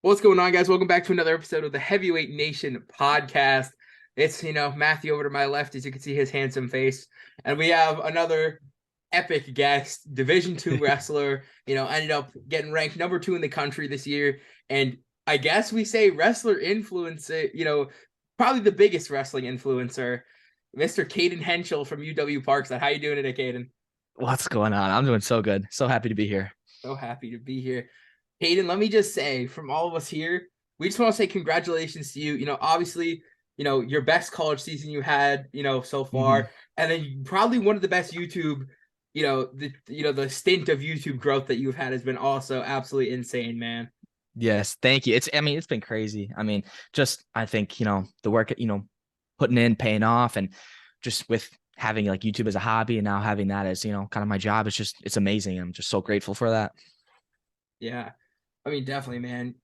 What's going on, guys? Welcome back to another episode of the Heavyweight Nation podcast. It's, Matthew over to my left, as you can see his handsome face. And we have another epic guest, Division II wrestler, ended up getting ranked number 2 in the country this year. And I guess we say wrestler influencer, probably the biggest wrestling influencer, Mr. Cayden Henschel from UW Parkside. How you doing today, Cayden? What's going on? I'm doing so good. So happy to be here. So happy to be here. Cayden, let me just say, from all of us here, we just want to say congratulations to you. Obviously, your best college season you had, so Mhm. far, and then probably one of the best YouTube, the stint of YouTube growth that you've had has been also absolutely insane, man. Yes, thank you. It's been crazy. I think, the work, putting in, paying off, and just with having like YouTube as a hobby and now having that as, kind of my job, it's amazing. I'm just so grateful for that. Yeah, I mean, definitely, man.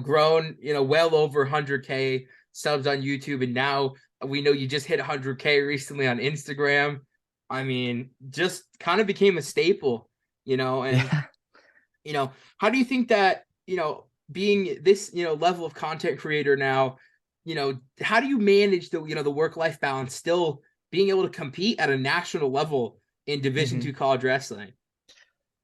Grown, well over 100K subs on YouTube, and now we know you just hit 100K recently on Instagram. I mean, just kind of became a staple, and Yeah. you know, how do you think that, being this, level of content creator now, how do you manage the work-life balance, still being able to compete at a national level in Division hmm two college wrestling?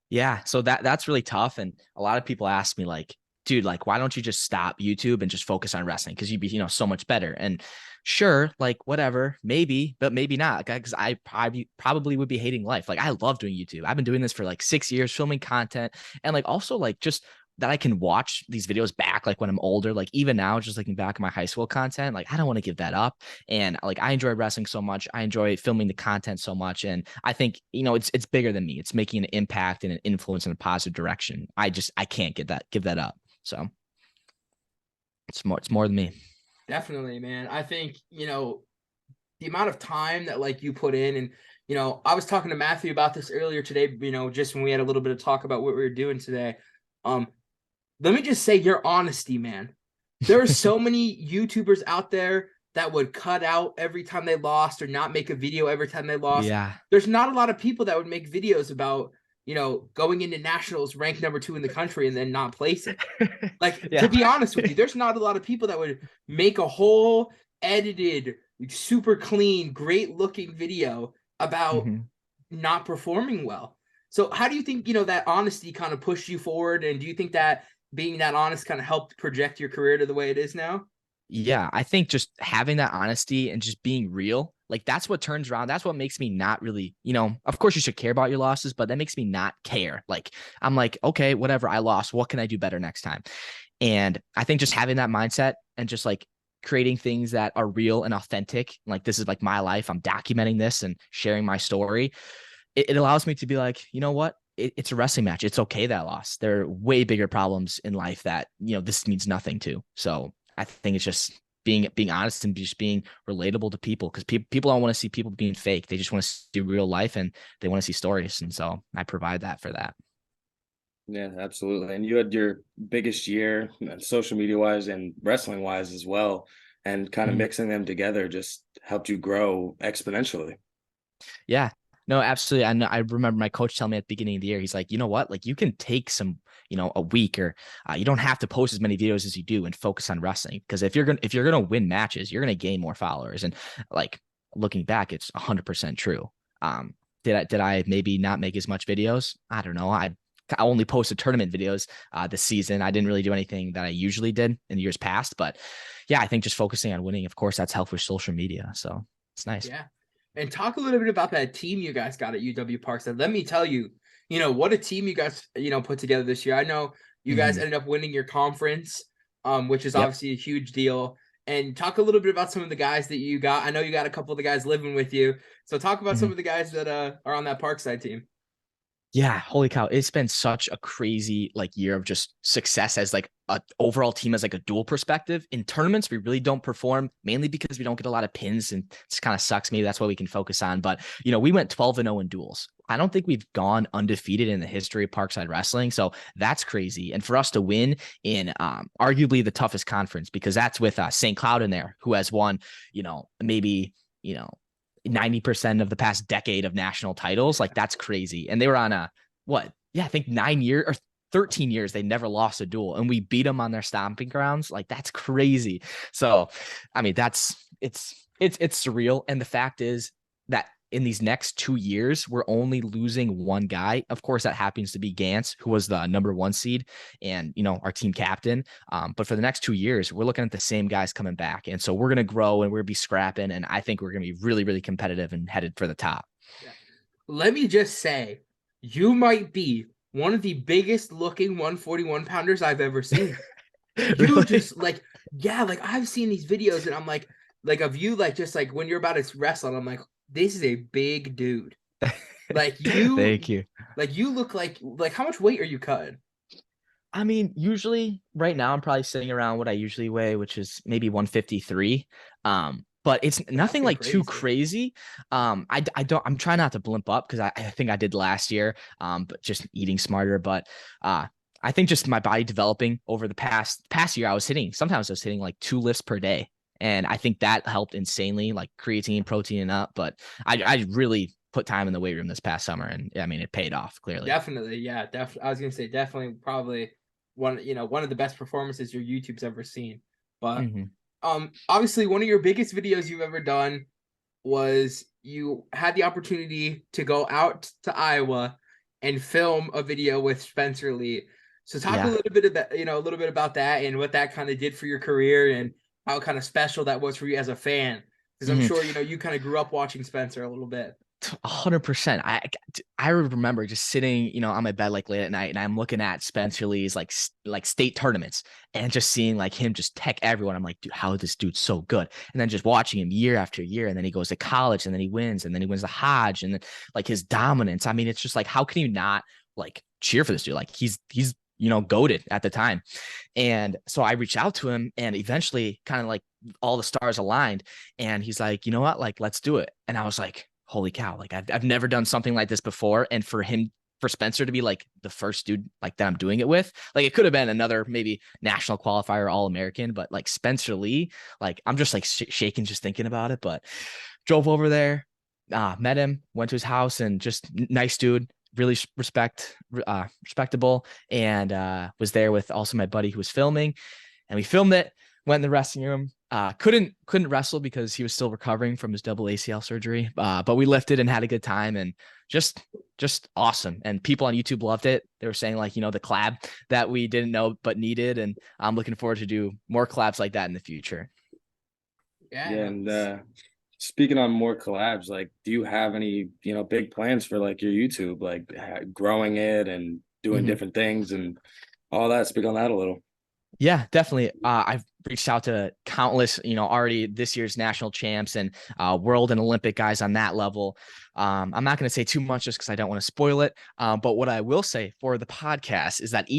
Yeah. So that's really tough. And a lot of people ask me like, dude, like, why don't you just stop YouTube and just focus on wrestling? Cause you'd be, so much better. And sure, like whatever, maybe, but maybe not. Cause I probably would be hating life. Like I love doing YouTube. I've been doing this for like 6 years, filming content and like also like just that I can watch these videos back like when I'm older, like even now, just looking back at my high school content, like I don't want to give that up. And like I enjoy wrestling so much. I enjoy filming the content so much. And I think, it's bigger than me. It's making an impact and an influence in a positive direction. I can't give that up. So it's more than me. Definitely, man. I think, the amount of time that like you put in, and I was talking to Matthew about this earlier today, just when we had a little bit of talk about what we were doing today. Um, Let me just say your honesty, man. There are so many YouTubers out there that would cut out every time they lost or not make a video every time they lost. Yeah. There's not a lot of people that would make videos about, going into nationals ranked number 2 in the country and then not placing. Like, to Yeah. be honest with you, there's not a lot of people that would make a whole edited, super clean, great looking video about Mhm. not performing well. So how do you think, that honesty kind of pushed you forward? And do you think that being that honest kind of helped project your career to the way it is now? Yeah, I think just having that honesty and just being real, like that's what turns around. That's what makes me not really, of course you should care about your losses, but that makes me not care. Like I'm like, okay, whatever, I lost. What can I do better next time? And I think just having that mindset and just like creating things that are real and authentic, like this is like my life. I'm documenting this and sharing my story. It allows me to be like, you know what? It's a wrestling match. It's okay that I lost. There are way bigger problems in life that, this means nothing to. So I think it's just being honest and just being relatable to people because people don't want to see people being fake. They just want to see real life and they want to see stories. And so I provide that for that. Yeah, absolutely. And you had your biggest year, social media wise and wrestling wise as well. And kind of Mhm. mixing them together just helped you grow exponentially. Yeah. No, absolutely. I know. I remember my coach telling me at the beginning of the year, he's like, you know what? Like you can take some, a week or you don't have to post as many videos as you do and focus on wrestling. Because if you're gonna win matches, you're gonna gain more followers. And like looking back, it's 100% true. Um, did I maybe not make as much videos? I don't know. I only posted tournament videos this season. I didn't really do anything that I usually did in years past. But yeah, I think just focusing on winning, of course, that's helped with social media. So it's nice. Yeah. And talk a little bit about that team you guys got at UW Parkside. Let me tell you, what a team you guys, put together this year. I know you guys Mhm. ended up winning your conference, which is Yep. obviously a huge deal. And talk a little bit about some of the guys that you got. I know you got a couple of the guys living with you. So talk about some Mhm. of the guys that are on that Parkside team. Yeah, holy cow. It's been such a crazy like year of just success as like a overall team as like a dual perspective. In tournaments, we really don't perform mainly because we don't get a lot of pins and it kind of sucks. Maybe that's what we can focus on. But we went 12-0 in duels. I don't think we've gone undefeated in the history of Parkside Wrestling. So that's crazy. And for us to win in arguably the toughest conference, because that's with St. Cloud in there, who has won, maybe, you know, 90% of the past decade of national titles. Like that's crazy. And they were on a what? Yeah, I think 9 year or 13 years they never lost a duel, and we beat them on their stomping grounds. Like, that's crazy. So I mean, it's surreal. And the fact is that in these next 2 years, we're only losing one guy. Of course, that happens to be Gantz, who was the number 1 seed and, our team captain. But for the next 2 years, we're looking at the same guys coming back. And so we're going to grow and we're going to be scrapping. And I think we're going to be really, really competitive and headed for the top. Yeah. Let me just say, you might be one of the biggest looking 141 pounders I've ever seen. You Really? just like I've seen these videos and I'm like of you, like just like when you're about to wrestle, I'm like, this is a big dude. Like you, Thank you. like you look like how much weight are you cutting? I mean, usually right now I'm probably sitting around what I usually weigh, which is maybe 153. But it's nothing like too crazy. I'm trying not to blimp up because I think I did last year. But just eating smarter. But I think just my body developing over the past year, sometimes I was hitting like 2 lifts per day. And I think that helped insanely, like creatine, protein up. But I really put time in the weight room this past summer, and I mean, it paid off clearly. Definitely, yeah, I was gonna say definitely, probably one of the best performances your YouTube's ever seen. But obviously, one of your biggest videos you've ever done was you had the opportunity to go out to Iowa and film a video with Spencer Lee. So talk a little bit about that and what that kind of did for your career and how kind of special that was for you as a fan, because I'm sure you kind of grew up watching Spencer a little bit. 100%. I remember just sitting, on my bed like late at night, and I'm looking at Spencer Lee's like state tournaments and just seeing like him just tech everyone. I'm like, dude, how is this dude so good? And then just watching him year after year, and then he goes to college, and then he wins, and then he wins the Hodge, and then like his dominance. I mean, it's just like, how can you not like cheer for this dude? Like he's goated at the time. And so I reached out to him, and eventually kind of like all the stars aligned, and he's like, you know what, like, let's do it. And I was like, holy cow, like I've never done something like this before. And for Spencer to be like the first dude like that I'm doing it with, like it could have been another maybe national qualifier, All-American, but like Spencer Lee, like I'm just like shaking just thinking about it. But drove over there, met him, went to his house, and just nice dude, really respectable, and was there with also my buddy who was filming, and we filmed it, went in the wrestling room. Couldn't wrestle because he was still recovering from his double ACL surgery. But we lifted and had a good time, and just awesome. And people on YouTube loved it. They were saying like, the collab that we didn't know but needed. And I'm looking forward to do more collabs like that in the future. Yeah. And speaking on more collabs, like, do you have any, big plans for like your YouTube, like growing it and doing different things and all that? Speak on that a little. Yeah, definitely. I've reached out to countless, already this year's national champs and world and Olympic guys on that level. I'm not going to say too much just because I don't want to spoil it. But what I will say for the podcast is that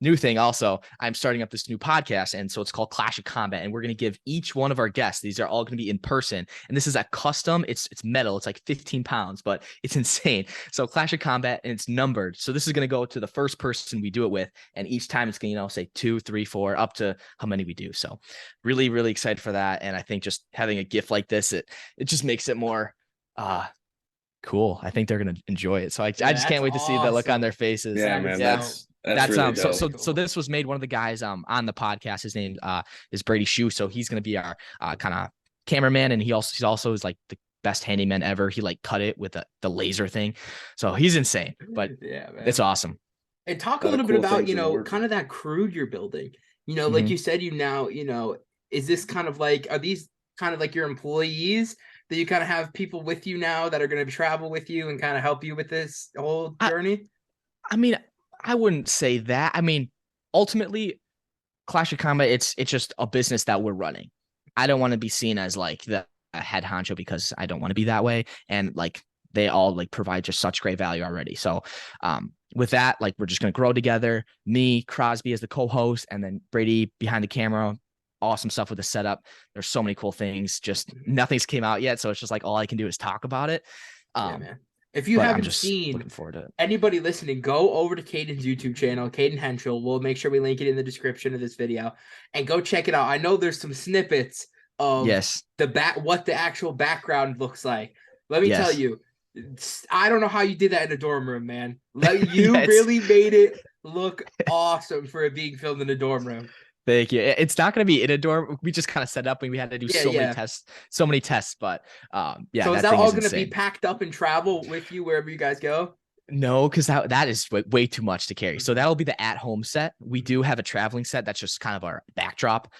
new thing also, I'm starting up this new podcast, and so it's called Clash of Combat, and we're going to give each one of our guests, these are all going to be in person, and this is a custom, it's metal, it's like 15 pounds, but it's insane. So Clash of Combat, and it's numbered, so this is going to go to the first person we do it with, and each time it's going to say 2, 3, 4 up to how many we do. So really, really excited for that. And I think just having a gift like this, it just makes it more cool. I think they're going to enjoy it, so I just can't wait to see the look on their faces. Yeah, man, that's really dope. So this was made, one of the guys on the podcast, his name is Brady Shue, so he's going to be our kind of cameraman, and he's also is like the best handyman ever. He like cut it with the laser thing, so he's insane, but yeah, man, it's awesome. And talk a little bit about kind of that crew you're building, like you said, is this kind of like, are these kind of like your employees that you kind of have people with you now that are going to travel with you and kind of help you with this whole journey? I mean, I wouldn't say that. I mean, ultimately, Clash of Combat, it's just a business that we're running. I don't want to be seen as like the head honcho, because I don't want to be that way. And like, they all like provide just such great value already. So with that, like, we're just going to grow together. Me, Crosby as the co-host, and then Brady behind the camera. Awesome stuff with the setup. There's so many cool things. Just nothing's came out yet. So it's just like, all I can do is talk about it. Yeah, man. If you haven't seen, anybody listening, go over to Cayden's YouTube channel, Cayden Henschel. We'll make sure we link it in the description of this video, and go check it out. I know there's some snippets of what the actual background looks like. Let me tell you, I don't know how you did that in a dorm room, man. You Yeah, really made it look awesome for it being filmed in a dorm room. thank you. It's not going to be in a dorm. We just kind of set up and we had to do Yeah, so many yeah. tests. But yeah, So is that that thing all is going to be insane. packed up and travel with you wherever you guys go? No, because that is way too much to carry. So that'll be the at-home set. We do have a traveling set that's just kind of our backdrop.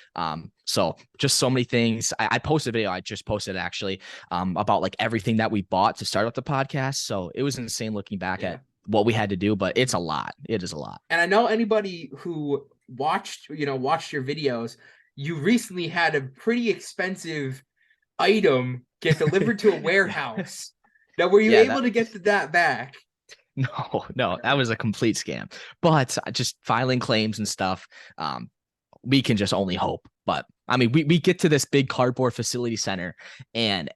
So just so many things. I posted a video. I just posted actually about like everything that we bought to start up the podcast. So it was insane looking back at what we had to do, but it's a lot. It is a lot. And I know anybody who watched your videos, you recently had a pretty expensive item get delivered to a warehouse. Now, were you able to get that back? No, that was a complete scam. But just filing claims and stuff, we can just only hope. But I mean, we get to this big cardboard facility center, and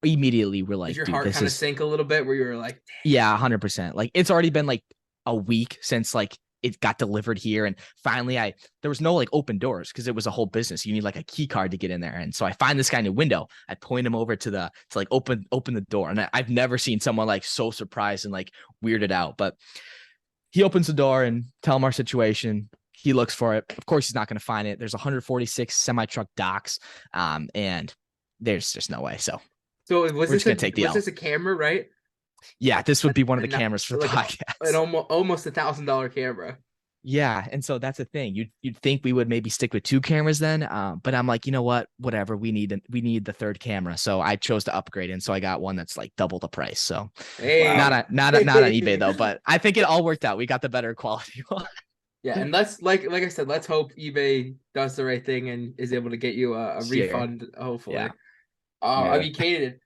immediately we're like, did your dude, heart this kind of is sink a little bit where you were like, yeah, 100%. Like it's already been like a week since like it got delivered here, and finally there was no like open doors because it was a whole business. You need like a key card to get in there, and so I find this guy in a window. I point him over to like open the door, and I've never seen someone like so surprised and like weirded out. But he opens the door and tell him our situation. He looks for it. Of course, he's not going to find it. There's 146 semi-truck docks, and there's just no way. So was this a camera, right? Yeah, this would be one of the cameras for the podcast. An almost $1,000 camera. Yeah, and so that's the thing. You'd think we would maybe stick with 2 cameras then, but I'm like, you know what? Whatever. We need the 3rd camera, so I chose to upgrade, and so I got one that's like double the price. So not on eBay though, but I think it all worked out. We got the better quality one. Yeah, and let's like I said, let's hope eBay does the right thing and is able to get you a refund. Hopefully. Yeah. I mean, Cayden,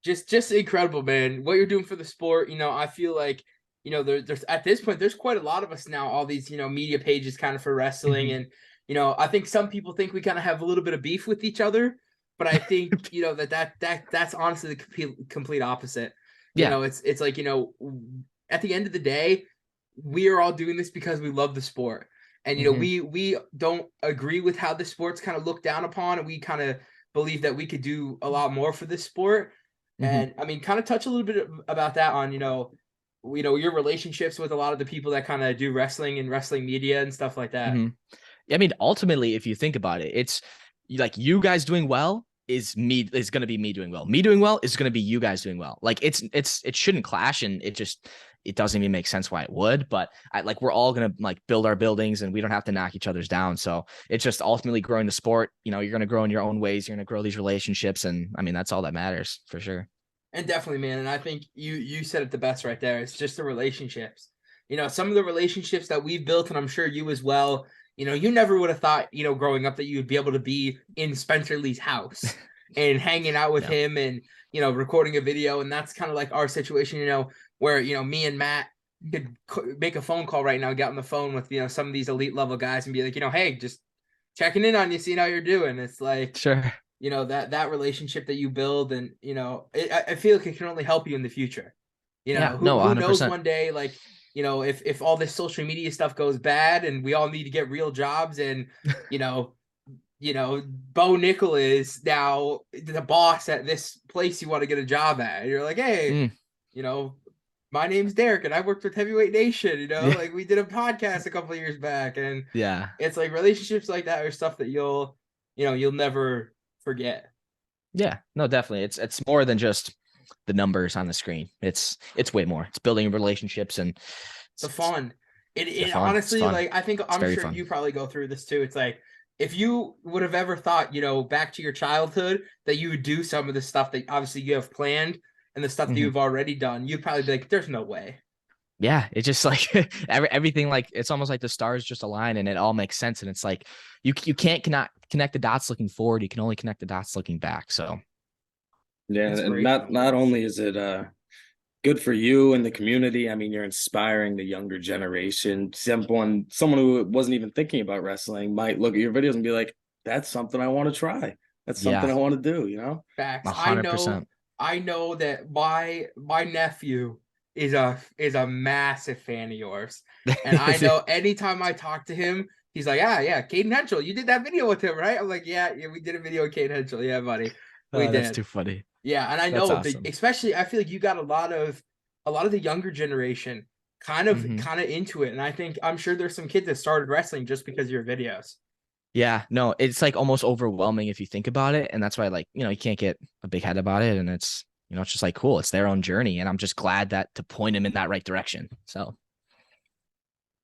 just incredible, man. What you're doing for the sport, I feel like, there's at this point, there's quite a lot of us now, all these, media pages kind of for wrestling. And, I think some people think we kind of have a little bit of beef with each other, but I think, that's honestly the complete opposite. Yeah. It's like, at the end of the day, we are all doing this because we love the sport. And, we don't agree with how the sport's kind of looked down upon, and we kind of believe that we could do a lot more for this sport. And I mean, kind of touch a little bit about that on, your relationships with a lot of the people that kind of do wrestling and wrestling media and stuff like that. I mean, ultimately, if you think about it, it's like you guys doing well is going to be me doing well. Me doing well is going to be you guys doing well. Like it shouldn't clash, and it doesn't even make sense why it would, but we're all going to like build our buildings, and we don't have to knock each other's down. So it's just ultimately growing the sport. You're going to grow in your own ways. You're going to grow these relationships. And I mean, that's all that matters for sure. And definitely, man. And I think you said it the best right there. It's just the relationships, some of the relationships that we've built, and I'm sure you as well, you never would have thought, growing up that you would be able to be in Spencer Lee's house and hanging out with him and, recording a video. And that's kind of like our situation, where, me and Matt could make a phone call right now, get on the phone with, some of these elite level guys and be like, hey, just checking in on you, seeing how you're doing. It's like, sure. That relationship that you build, and, I feel like it can only help you in the future. Who knows one day, like, if all this social media stuff goes bad and we all need to get real jobs, and, Bo Nickel is now the boss at this place you want to get a job at. And you're like, hey, my name's Derek and I worked with Heavyweight Nation, like we did a podcast a couple of years back. And it's like relationships like that are stuff that you'll never forget. Yeah, no, definitely. It's more than just the numbers on the screen. It's way more. It's building relationships and the fun. It honestly, like, I think I'm sure you probably go through this too. It's like, if you would have ever thought, back to your childhood, that you would do some of the stuff that obviously you have planned and the stuff that you've already done, you'd probably be like, there's no way. Yeah, it's just like everything, like it's almost like the stars just align and it all makes sense. And it's like you cannot connect the dots looking forward. You can only connect the dots looking back. So yeah, and not only is it good for you and the community. I mean, you're inspiring the younger generation. Someone who wasn't even thinking about wrestling might look at your videos and be like, "That's something I want to try. That's something I want to do." Facts. 100%. I know that my nephew is a massive fan of yours, and I know anytime I talk to him, he's like, yeah, Cayden Henschel, you did that video with him, right? I'm like, yeah, we did a video with Cayden Henschel, yeah, buddy. We That's did. too funny. Yeah, and I That's know, awesome. especially I feel like you got a lot of the younger generation kind of Mhm. into it, and I'm sure there's some kids that started wrestling just because of your videos. Yeah, no, it's like almost overwhelming if you think about it. And that's why, like, you can't get a big head about it. And it's, it's just like cool. It's their own journey. And I'm just glad that to point them in that right direction. So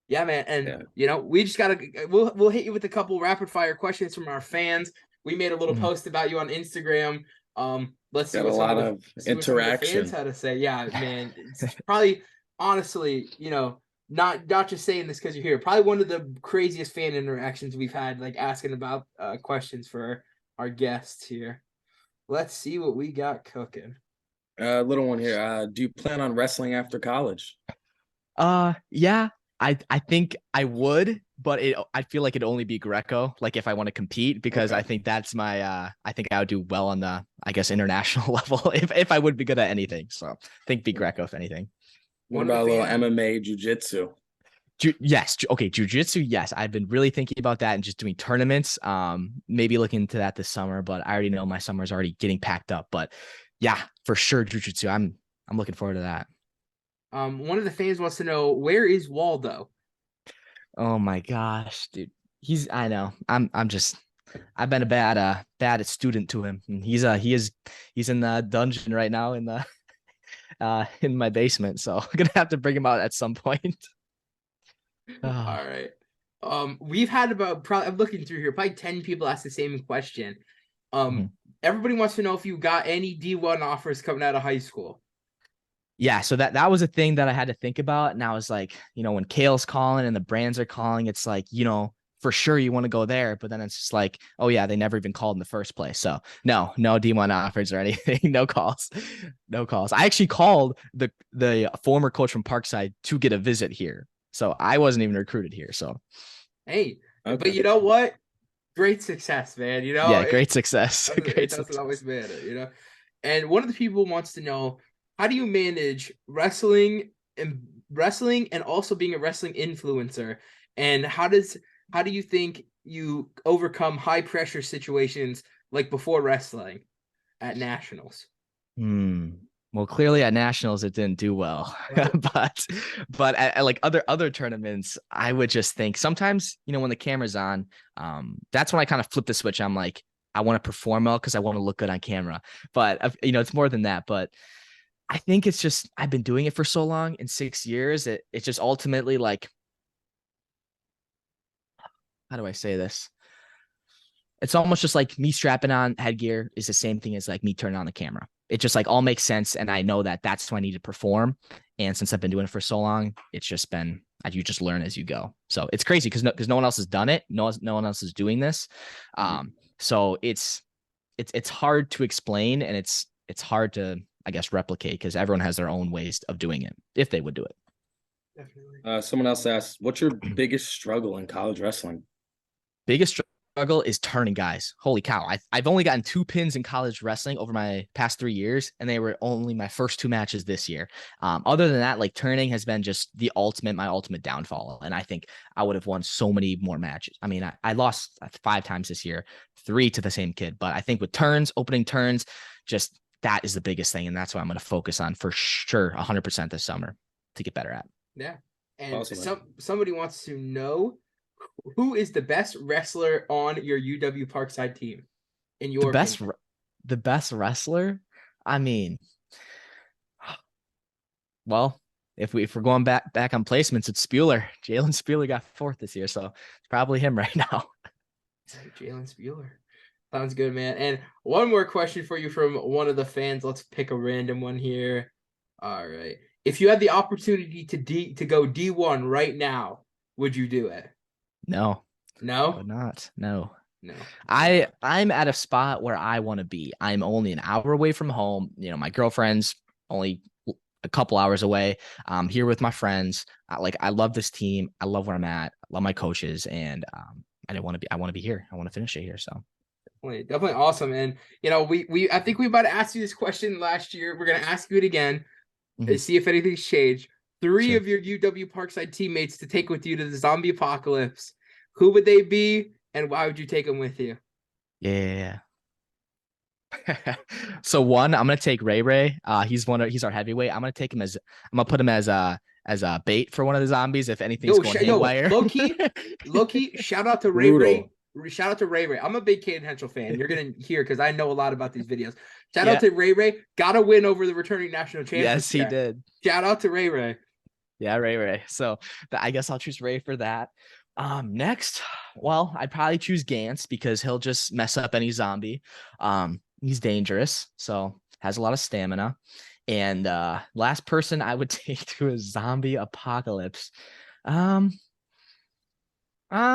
Yeah, man. Yeah. And we just gotta we'll hit you with a couple rapid fire questions from our fans. We made a little Mhm. post about you on Instagram. Let's see Got what a some lot of of the see what some of the fans interaction. had to say. Yeah, man. It's probably honestly, not just saying this because you're here. Probably one of the craziest fan interactions we've had, like asking about questions for our guests here. Let's see what we got cooking. Little one here. Do you plan on wrestling after college? Yeah, I think I would, but I feel like it'd only be Greco, like if I want to compete, because Okay. I think that's my I think I would do well on the, I guess, international level if I would be good at anything. So I think be Greco if anything. What One of the about a little fans. MMA jiu-jitsu? Yes. Okay. Jiu-jitsu. Yes. I've been really thinking about that and just doing tournaments. Maybe looking into that this summer, but I already know my summer's already getting packed up. But yeah, for sure, jiu-jitsu. I'm looking forward to that. One of the fans wants to know, where is Waldo? Oh my gosh, dude. I know. I've been a bad student to him. And he's in the dungeon right now in my basement. So I'm gonna have to bring him out at some point. All Ah. right. We've had about probably I'm looking through here, probably 10 people ask the same question. Mhm. Everybody wants to know if you got any D1 offers coming out of high school. Yeah, so that was a thing that I had to think about. And I was like, when Kale's calling and the brands are calling, it's like, for sure you want to go there. But then it's just like, oh yeah, they never even called in the first place. So no D1 offers or anything. No calls. No calls. I actually called the former coach from Parkside to get a visit here. So I wasn't even recruited here. So Hey, but Okay. you know what? Great success, man. yeah, great success. It Great doesn't success. always matter. And one of the people wants to know, how do you manage wrestling and also being a wrestling influencer? And how do you think you overcome high pressure situations like before wrestling at nationals? Hmm. Well, clearly at nationals it didn't do well, Right. but at like other tournaments, I would just think sometimes when the camera's on, that's when I kind of flip the switch. I'm like, I want to perform well because I want to look good on camera. But it's more than that. But I think it's just I've been doing it for so long in 6 years. It's just ultimately like, how do I say this? It's almost just like me strapping on headgear is the same thing as like me turning on the camera. It just like all makes sense. And I know that that's when I need to perform. And since I've been doing it for so long, it's just been, you just learn as you go. So it's crazy because no one else has done it. No one else is doing this. So it's hard to explain and it's hard to, I guess, replicate because everyone has their own ways of doing it if they would do it. Definitely. Someone else asked, what's your biggest struggle in college wrestling? Biggest struggle is turning guys. Holy cow. I've only gotten 2 pins in college wrestling over my past 3 years, and they were only my first 2 matches this year. Other than that, like turning has been just my ultimate downfall. And I think I would have won so many more matches. I mean, I lost 5 times this year, 3 to the same kid. But I think with opening turns, just that is the biggest thing. And that's what I'm going to focus on for sure 100% this summer to get better at. Yeah. And Awesome, somebody wants to know, who is the best wrestler on your UW Parkside team, in The your best opinion? the best wrestler? I mean, well, if we're going back on placements, it's Spuler. Jalen Spuler got 4th this year, so it's probably him right now. Jalen Spuler. Sounds good, man. And one more question for you from one of the fans. Let's pick a random one here. All right. If you had the opportunity to go D1 right now, would you do it? No, I No? would not. No. No. I'm at a spot where I want to be. I'm only an hour away from home. My girlfriend's only a couple hours away. I'm here with my friends. I love this team. I love where I'm at. I love my coaches, and I want to be here. I want to finish it here. So Definitely awesome. And we I think we about to ask you this question last year. We're gonna ask you it again and see if anything's changed. 3 sure. of your UW Parkside teammates to take with you to the zombie apocalypse. Who would they be, and why would you take them with you? Yeah. So one, I'm gonna take Ray Ray. He's our heavyweight. I'm gonna put him as a bait for one of the zombies if anything's going haywire. Low key, shout out to Ray Ray. Shout out to Ray Ray. I'm a big Cayden Henschel fan. You're gonna hear because I know a lot about these videos. Shout out to Ray Ray. Got a win over the returning national champion. Yes, he did. Shout out to Ray Ray. Yeah, Ray. So I guess I'll choose Ray for that. Next, well, I'd probably choose Gantz because he'll just mess up any zombie. He's dangerous, so has a lot of stamina. And last person I would take to a zombie apocalypse. I'm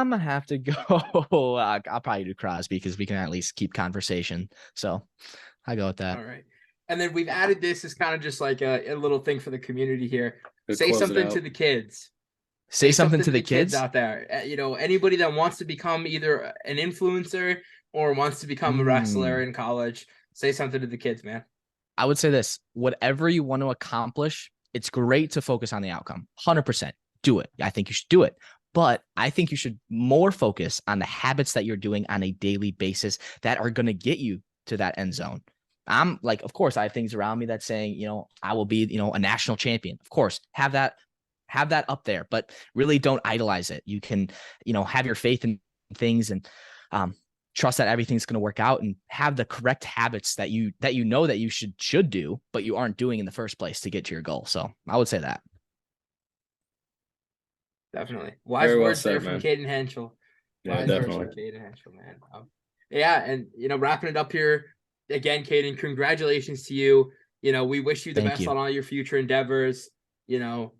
gonna have to go. I'll probably do Crosby because we can at least keep conversation. So I go with that. All right. And then we've added this as kind of just like a little thing for the community here. Say something to the kids. Say something to the kids out there. You know, anybody that wants to become either an influencer or wants to become a wrestler in college, say something to the kids, man. I would say this: whatever you want to accomplish, it's great to focus on the outcome. 100%. Do it. I think you should do it. But I think you should more focus on the habits that you're doing on a daily basis that are going to get you to that end zone. I'm like, of course, I have things around me that's saying, you know, I will be, you know, a national champion. Of course, have that up there, but really don't idolize it. You can, you know, have your faith in things and trust that everything's going to work out and have the correct habits that you know that you should do, but you aren't doing in the first place to get to your goal. So I would say that. Definitely. Wise words there from Cayden Henschel. Yeah, definitely. Cayden Henschel, man. Yeah, and you know, wrapping it up here again, Cayden, congratulations to you. You know, we wish you the best on all your future endeavors. You know,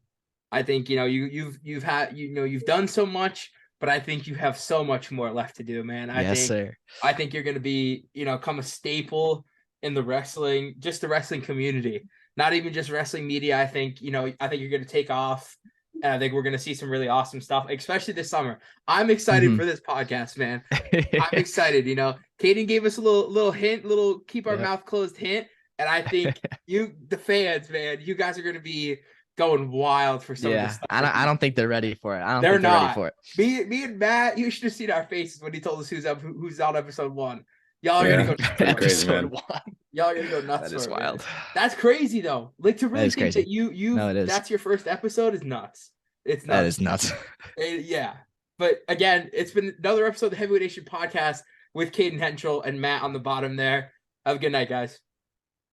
I think, you know, you've done so much, but I think you have so much more left to do, man. I think you're going to be, you know, come a staple in the wrestling community, not even just wrestling media. I think you're going to take off. And I think we're going to see some really awesome stuff, especially this summer. I'm excited for this podcast, man. I'm excited. You know, Cayden gave us a little hint, keep our mouth closed hint. And I think the fans, man, you guys are going to be going wild for some of this stuff. I don't think they're ready for it. They're not ready for it. Me and Matt, you should have seen our faces when he told us who's on episode 1. Y'all are gonna go episode 1. Y'all are gonna go nuts. That is wild. That's crazy though. Like to really think that you that's your first episode is nuts. It's nuts. That is nuts. Yeah. But again, it's been another episode of the Heavyweight Nation podcast with Cayden Henschel and Matt on the bottom there. Have a good night, guys.